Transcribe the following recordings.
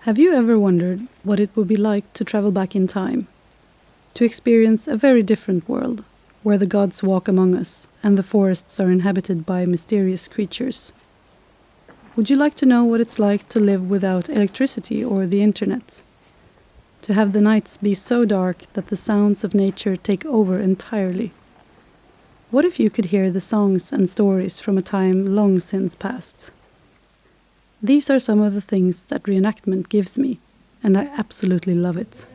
Have you ever wondered what it would be like to travel back in time? To experience a very different world, where the gods walk among us and the forests are inhabited by mysterious creatures? Would you like to know what it's like to live without electricity or the internet? To have the nights be so dark that the sounds of nature take over entirely? What if you could hear the songs and stories from a time long since past? These are some of the things that reenactment gives me, and I absolutely love it.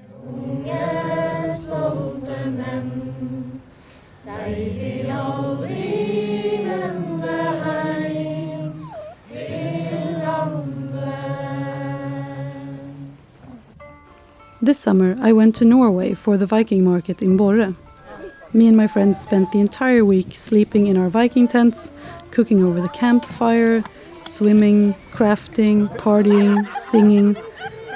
This summer I went to Norway for the Viking market in Borre. Me and my friends spent the entire week sleeping in our Viking tents, cooking over the campfire, swimming, crafting, partying, singing,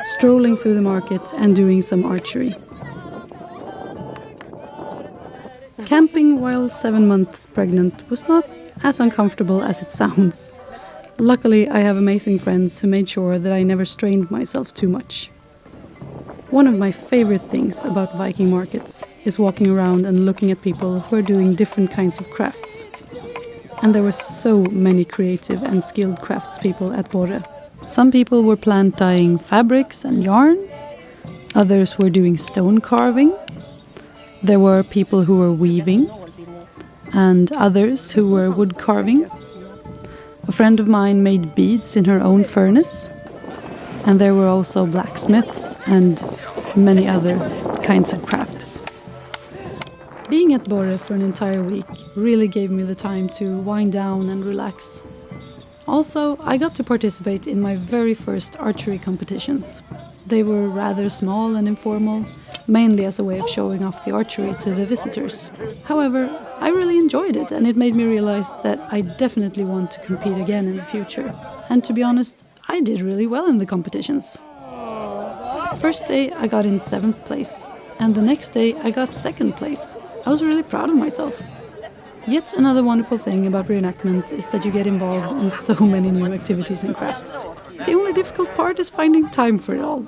strolling through the market and doing some archery. Camping while 7 months pregnant was not as uncomfortable as it sounds. Luckily, I have amazing friends who made sure that I never strained myself too much. One of my favorite things about Viking markets is walking around and looking at people who are doing different kinds of crafts. And there were so many creative and skilled craftspeople at Borre. Some people were plant dyeing fabrics and yarn. Others were doing stone carving. There were people who were weaving. And others who were wood carving. A friend of mine made beads in her own furnace. And there were also blacksmiths and many other kinds of crafts. Being at Borre for an entire week really gave me the time to wind down and relax. Also, I got to participate in my very first archery competitions. They were rather small and informal, mainly as a way of showing off the archery to the visitors. However, I really enjoyed it, and it made me realize that I definitely want to compete again in the future. And to be honest, I did really well in the competitions. First day I got in 7th place, and the next day I got 2nd place. I was really proud of myself. Yet another wonderful thing about reenactment is that you get involved in so many new activities and crafts. The only difficult part is finding time for it all.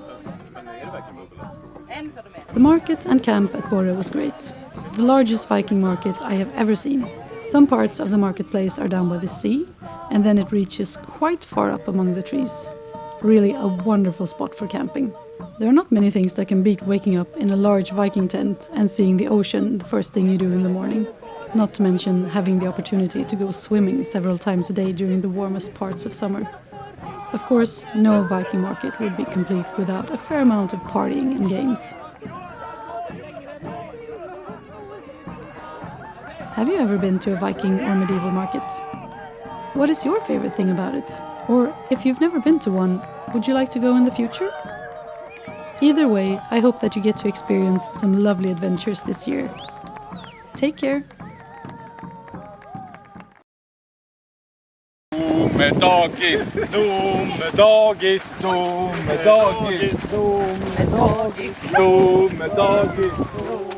The market and camp at Borre was great. The largest Viking market I have ever seen. Some parts of the marketplace are down by the sea, and then it reaches quite far up among the trees. Really a wonderful spot for camping. There are not many things that can beat waking up in a large Viking tent and seeing the ocean the first thing you do in the morning. Not to mention having the opportunity to go swimming several times a day during the warmest parts of summer. Of course, no Viking market would be complete without a fair amount of partying and games. Have you ever been to a Viking or medieval market? What is your favorite thing about it? Or if you've never been to one, would you like to go in the future? Either way, I hope that you get to experience some lovely adventures this year. Take care! Domedagis, domedagis, domedagis, domedagis, domedagis.